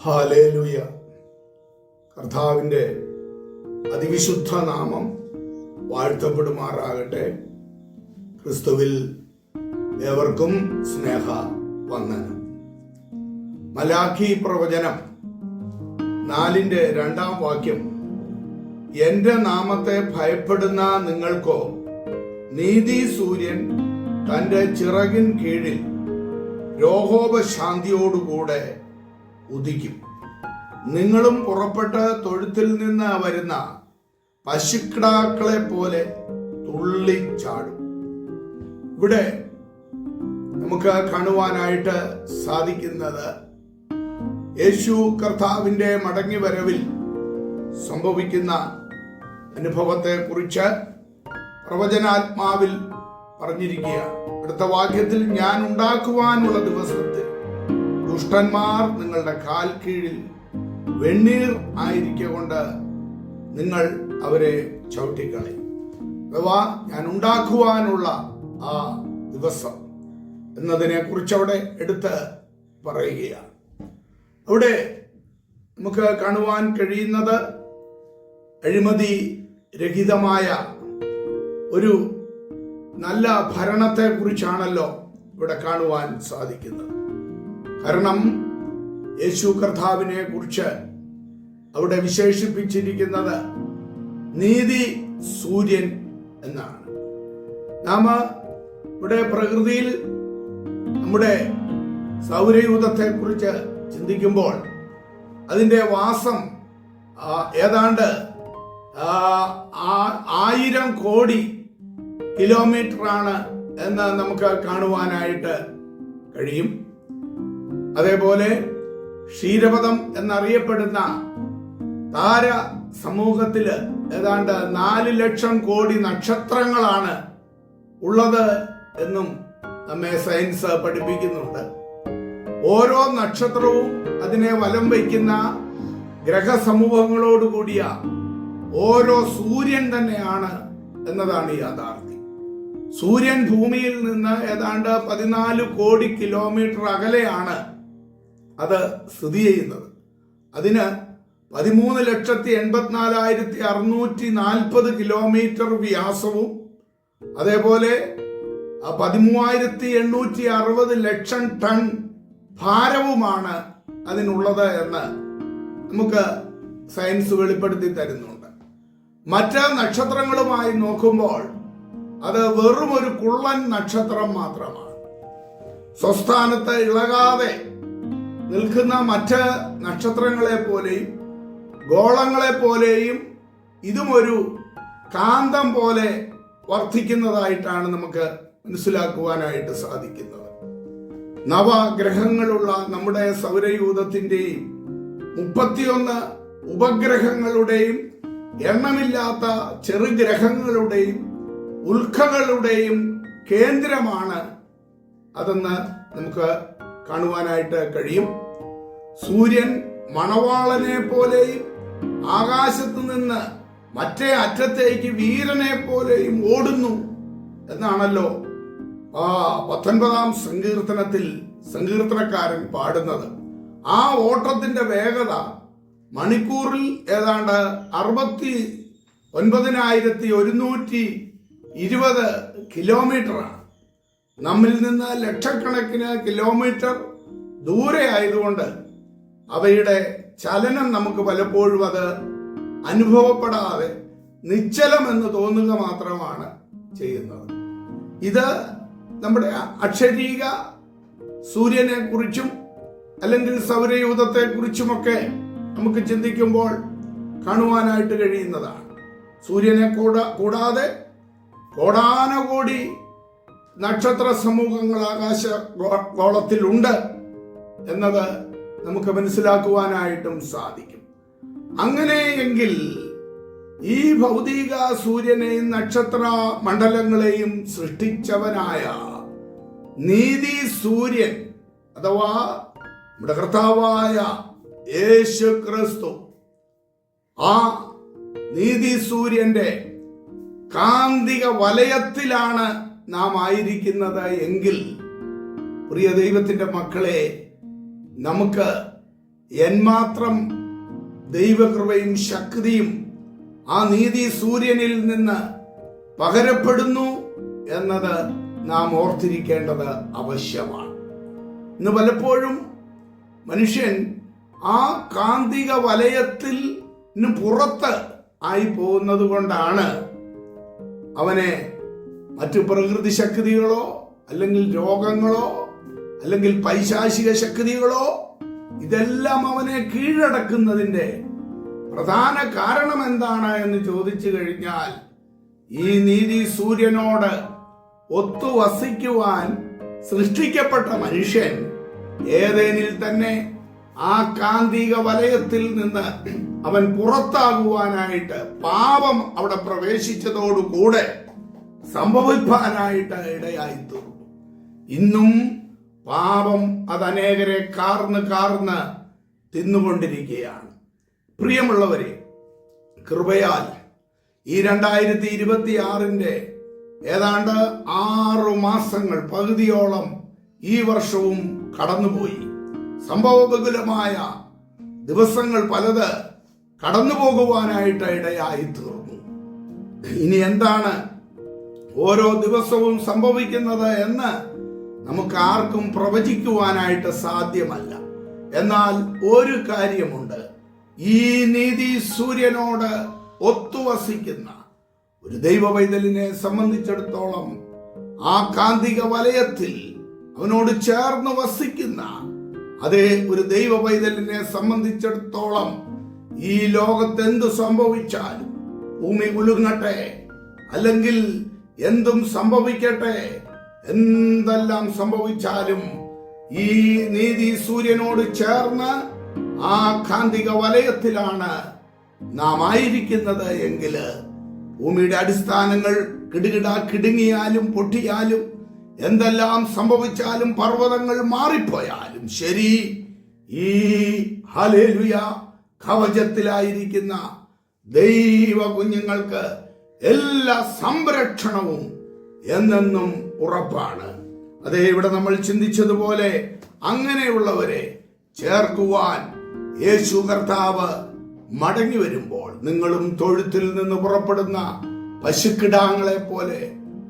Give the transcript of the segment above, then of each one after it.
Hallelujah. കർത്താവിൻ്റെ അതിവിശുദ്ധ നാമം വാഴ്ത്തപ്പെടുമാറാകട്ടെ. ക്രിസ്തുവിൽ ഏവർക്കും സ്നേഹ വന്ദനം. മലാഖി പ്രവചനം 4:2 എന്റെ നാമത്തെ ഭയപ്പെടുന്ന നിങ്ങൾക്കോ നീതി സൂര്യൻ തന്റെ ചിറകിൻ കീഴിൽ രോഹോപശാന്തിയോടുകൂടെ ഉദിക്കും. നിങ്ങളും പുറപ്പെട്ട് തൊഴുത്തിൽ നിന്ന് വരുന്ന പശുക്കിടാക്കളെ പോലെ തുള്ളിച്ചാടും. ഇവിടെ നമുക്ക് കാണുവാനായിട്ട് സാധിക്കുന്നത് യേശു കർത്താവിന്റെ മടങ്ങി വരവിൽ സംഭവിക്കുന്ന അനുഭവത്തെ കുറിച്ച് പ്രവചനാത്മാവിൽ പറഞ്ഞിരിക്കുകയാണ്. അടുത്ത വാക്യത്തിൽ, ഞാൻ ഉണ്ടാക്കുവാനുള്ള ദിവസത്തിൽ ദുഷ്ടന്മാർ നിങ്ങളുടെ കാൽ കീഴിൽ വെണ്ണീർ ആയിരിക്കൊണ്ട് നിങ്ങൾ അവരെ ചവിട്ടിക്കളയും. അഥവാ ഞാൻ ഉണ്ടാക്കുവാനുള്ള ആ ദിവസം എന്നതിനെ കുറിച്ച് അവിടെ എടുത്ത് പറയുകയാണ്. അവിടെ നമുക്ക് കാണുവാൻ കഴിയുന്നത് അഴിമതി രഹിതമായ ഒരു നല്ല ഭരണത്തെ കുറിച്ചാണല്ലോ ഇവിടെ കാണുവാൻ സാധിക്കുന്നത്. കാരണം യേശു കർത്താവിനെ കുറിച്ച് അവിടെ വിശേഷിപ്പിച്ചിരിക്കുന്നത് നീതി സൂര്യൻ എന്നാണ്. നാം ഇവിടെ പ്രകൃതിയിൽ നമ്മുടെ സൗരയൂഥത്തെ കുറിച്ച് ചിന്തിക്കുമ്പോൾ അതിൻ്റെ വാസം ഏതാണ്ട് 1000 കോടി കിലോമീറ്റർ ആണ് എന്ന് നമുക്ക് കാണുവാനായിട്ട് കഴിയും. അതേപോലെ ക്ഷീരപഥം എന്നറിയപ്പെടുന്ന താര സമൂഹത്തില് ഏതാണ്ട് 4 ലക്ഷം കോടി നക്ഷത്രങ്ങളാണ് ഉള്ളത് എന്നും നമ്മെ സയൻസ് പഠിപ്പിക്കുന്നുണ്ട്. ഓരോ നക്ഷത്രവും അതിനെ വലം വയ്ക്കുന്ന ഗ്രഹസമൂഹങ്ങളോടുകൂടിയ ഓരോ സൂര്യൻ തന്നെയാണ് എന്നതാണ് യാഥാർത്ഥ്യം. സൂര്യൻ ഭൂമിയിൽ നിന്ന് ഏതാണ്ട് 14 കോടി കിലോമീറ്റർ അകലെയാണ് അത് സ്ഥിതി ചെയ്യുന്നത്. അതിന് 13,84,640 കിലോമീറ്റർ വ്യാസവും അതേപോലെ 13,860 ലക്ഷം ടൺ ഭാരവുമാണ് അതിനുള്ളത് എന്ന് നമുക്ക് സയൻസ് വെളിപ്പെടുത്തി തരുന്നുണ്ട്. മറ്റ് നക്ഷത്രങ്ങളുമായി നോക്കുമ്പോൾ അത് വെറും ഒരു കുള്ളൻ നക്ഷത്രം മാത്രമാണ്. സ്വസ്ഥാനത്ത് ഇളകാതെ നിൽക്കുന്ന മറ്റ് നക്ഷത്രങ്ങളെ പോലെയും ഗോളങ്ങളെ പോലെയും ഇതും ഒരു കാന്തം പോലെ വർദ്ധിക്കുന്നതായിട്ടാണ് നമുക്ക് മനസ്സിലാക്കുവാനായിട്ട് സാധിക്കുന്നത്. നവഗ്രഹങ്ങളുള്ള നമ്മുടെ സൗരയൂഥത്തിന്റെയും 31 ഉപഗ്രഹങ്ങളുടെയും എണ്ണമില്ലാത്ത ചെറുഗ്രഹങ്ങളുടെയും ഉൽക്കകളുടെയും കേന്ദ്രമാണ് അതെന്ന് നമുക്ക് കാണുവാനായിട്ട് കഴിയും. സൂര്യൻ മണവാളനെ പോലെയും ആകാശത്ത് നിന്ന് മറ്റേ അറ്റത്തേക്ക് വീരനെ പോലെയും ഓടുന്നു എന്നാണല്ലോ 19-ാം സങ്കീർത്തനത്തിൽ സങ്കീർത്തനക്കാരൻ പാടുന്നത്. ആ ഓട്ടത്തിന്റെ വേഗത മണിക്കൂറിൽ ഏതാണ്ട് 69,120 കിലോമീറ്ററാണ്. നമ്മിൽ നിന്ന് ലക്ഷക്കണക്കിന് കിലോമീറ്റർ ദൂരെ ആയതുകൊണ്ട് അവയുടെ ചലനം നമുക്ക് പലപ്പോഴും അത് അനുഭവപ്പെടാതെ നിശ്ചലമെന്ന് തോന്നുക മാത്രമാണ് ചെയ്യുന്നത്. ഇത് നമ്മുടെ അക്ഷരീക സൂര്യനെ കുറിച്ചും അല്ലെങ്കിൽ സൗരയൂഥത്തെ കുറിച്ചുമൊക്കെ നമുക്ക് ചിന്തിക്കുമ്പോൾ കാണുവാനായിട്ട് കഴിയുന്നതാണ്. സൂര്യനെ കൂടാതെ കോടാനകോടി നക്ഷത്ര സമൂഹങ്ങൾ ആകാശ ഗോളത്തിലുണ്ട് എന്നത് നമുക്ക് മനസ്സിലാക്കുവാനായിട്ടും സാധിക്കും. അങ്ങനെയെങ്കിൽ ഈ ഭൗതിക സൂര്യനെയും നക്ഷത്ര മണ്ഡലങ്ങളെയും സൃഷ്ടിച്ചവനായ നീതി സൂര്യൻ അഥവാ നമ്മുടെ കർത്താവായ യേശു ക്രിസ്തു, ആ നീതി സൂര്യന്റെ കാന്തിക വലയത്തിലാണ് നാം ആയിരിക്കുന്നത് എങ്കിൽ, പ്രിയ ദൈവത്തിന്റെ മക്കളെ, നമുക്ക് എന്മാത്രം ദൈവകൃപയും ശക്തിയും ആ നീതി സൂര്യനിൽ നിന്ന് പകരപ്പെടുന്നു എന്നത് നാം ഓർത്തിരിക്കേണ്ടത് ആവശ്യമാണ്. ഇന്ന് പലപ്പോഴും മനുഷ്യൻ ആ കാന്തിക വലയത്തിൽ പുറത്ത് ആയി പോകുന്നത് കൊണ്ടാണ് അവനെ മറ്റു പ്രകൃതി ശക്തികളോ അല്ലെങ്കിൽ രോഗങ്ങളോ അല്ലെങ്കിൽ പൈശാചിക ശക്തികളോ ഇതെല്ലാം അവനെ കീഴടക്കുന്നതിന്റെ പ്രധാന കാരണം എന്താണ് എന്ന് ചോദിച്ചു കഴിഞ്ഞാൽ, ഈ നീതി സൂര്യനോട് ഒത്തു വസിക്കുവാൻ സൃഷ്ടിക്കപ്പെട്ട മനുഷ്യൻ ഏതേനിൽ തന്നെ ആ കാന്തിക വലയത്തിൽ നിന്ന് അവൻ പുറത്താകുവാനായിട്ട് പാപം അവിടെ പ്രവേശിച്ചതോടുകൂടെ സംഭവിക്കാനായിട്ട് ഇടയായി തീർന്നു. ഇന്നും പാപം അത് അനേകരെ കാർന്ന് തിന്നുകൊണ്ടിരിക്കുകയാണ്. പ്രിയമുള്ളവരെ, കൃപയാൽ ഈ 2026 ഏതാണ്ട് 6 മാസങ്ങൾ പകുതിയോളം ഈ വർഷവും കടന്നുപോയി. സംഭവബഹുലമായ ദിവസങ്ങൾ പലത് കടന്നു പോകുവാനായിട്ട് ഇടയായി തീർന്നു. ഇനി എന്താണ് ഓരോ ദിവസവും സംഭവിക്കുന്നത് എന്ന് നമുക്ക് ആർക്കും പ്രവചിക്കുവാനായിട്ട് സാധ്യമല്ല. എന്നാൽ ഒരു കാര്യമുണ്ട്, ഈ നീതി സൂര്യനോട് ഒത്തുവസിക്കുന്ന ഒരു ദൈവവൈതലിനെ സംബന്ധിച്ചിടത്തോളം ആ കാന്തിക വലയത്തിൽ അവനോട് ചേർന്ന് വസിക്കുന്ന അതേ ഒരു ദൈവവൈതലിനെ സംബന്ധിച്ചിടത്തോളം ഈ ലോകത്ത് എന്ത് സംഭവിച്ചാലും, ഭൂമി കുലുങ്ങട്ടെ അല്ലെങ്കിൽ എന്തും സംഭവിക്കട്ടെ, എന്തെല്ലാം സംഭവിച്ചാലും ഈ നീതി സൂര്യനോട് ചേർന്ന് ആ കാന്തിക വലയത്തിലാണ് നാം ആയിരിക്കുന്നത് എങ്കിൽ ഭൂമിയുടെ അടിസ്ഥാനങ്ങൾ കിടുങ്ങിയാലും പൊട്ടിയാലും എന്തെല്ലാം സംഭവിച്ചാലും പർവ്വതങ്ങൾ മാറിപ്പോയാലും ശരി, ഈ ഹല്ലേലൂയ കവചത്തിലായിരിക്കുന്ന ദൈവ കുഞ്ഞുങ്ങൾക്ക് എല്ലാ സംരക്ഷണവും എന്നെന്നും ഉറപ്പാണ്. അതേ, ഇവിടെ നമ്മൾ ചിന്തിച്ചതുപോലെ അങ്ങനെയുള്ളവരെ ചേർക്കുവാൻ യേശു കർത്താവ് മടങ്ങി വരുമ്പോൾ നിങ്ങളും തൊഴുത്തിൽ നിന്ന് പുറപ്പെടുന്ന പശുക്കിടാങ്ങളെ പോലെ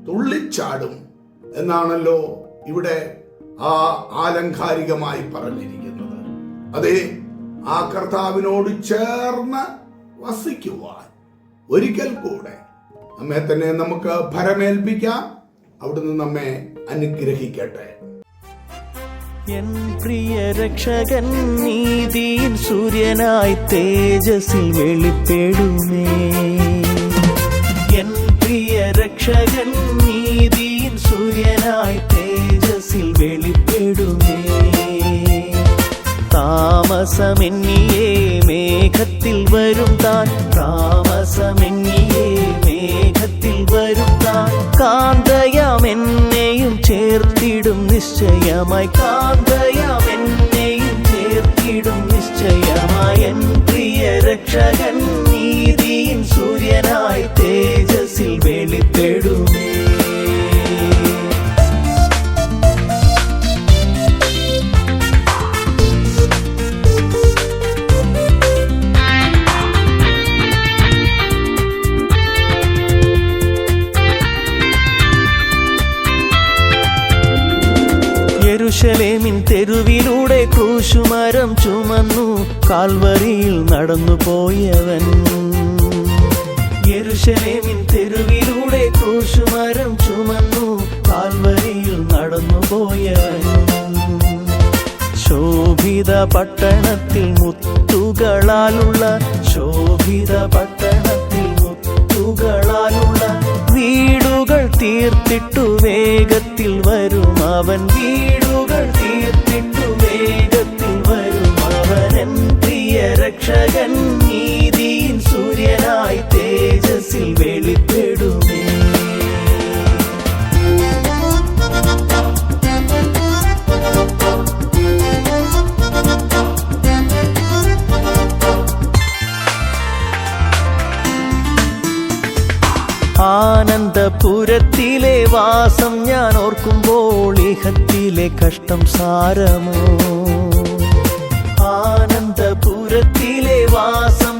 തുള്ളിച്ചാടും എന്നാണല്ലോ ഇവിടെ ആലങ്കാരികമായി പറഞ്ഞിരിക്കുന്നത്. അതെ, ആ കർത്താവിനോട് ചേർന്ന് വസിക്കുവാൻ ഒരിക്കൽ കൂടെ നമ്മെ തന്നെ നമുക്ക് ഭരമേൽപ്പിക്കാം. അവിടുന്ന് നമ്മെ അനുഗ്രഹിക്കട്ടെ. എൻ പ്രിയ രക്ഷകൻ നീതിയിൽ സൂര്യനായി തേജസ്സിൽ വെളിപ്പെടുമേ. എൻ പ്രിയ രക്ഷകൻ നീതിയിൽ സൂര്യനായി തേജസ്സിൽ വെളിപ്പെടുമേ. താമസമെന്നിയേ മേഘത്തിൽ വരും താൻ, താമസമെന്നിയേ മേഘത്തിൽ വരും താൻ. കാന്തയാമെന്നെയും ചേർത്തിടും നിശ്ചയമായി, കാന്തയാമെന്നെയും ചേർത്തിടും നിശ്ചയമായി. എൻ പ്രിയ രക്ഷകൻ നീതിயின் സൂര്യനായി തേജസ്സിൽ വെളിപ്പെടുമേ. യെരൂശലേമിൻ തെരുവിലൂടെ ക്രൂശുമരം ചുമന്നു കാൽവരിയിൽ നടന്നു പോയവൻ. യെരൂശലേമിൻ തെരുവിലൂടെ ക്രൂശുമരം ചുമന്നു കാൽവരിയിൽ നടന്നു പോയവൻ. ശോഭിത പട്ടണത്തിൽ മുത്തുകളാലുള്ള, ശോഭിത പട്ടണത്തിൽ മുത്തുകളാലുള്ള വീടുകൾ തീർത്തിട്ടു വേഗത്തിൽ വരും അവൻ, വീടുകൾ തീർത്തിട്ടു വേഗത്തിൽ വരും അവൻ. എൻ പ്രിയ രക്ഷകൻ നീതിயின் സൂര്യനായി തേജസ്സിൽ വെളിപ്പെടുമേ. ആനന്ദപുരത്തിലെ വാസം ഞാൻ ഓർക്കുമ്പോൾ ഇഹത്തിലെ കഷ്ടം സാരമോ. ആനന്ദ സ്വർഗത്തിലെ വാസം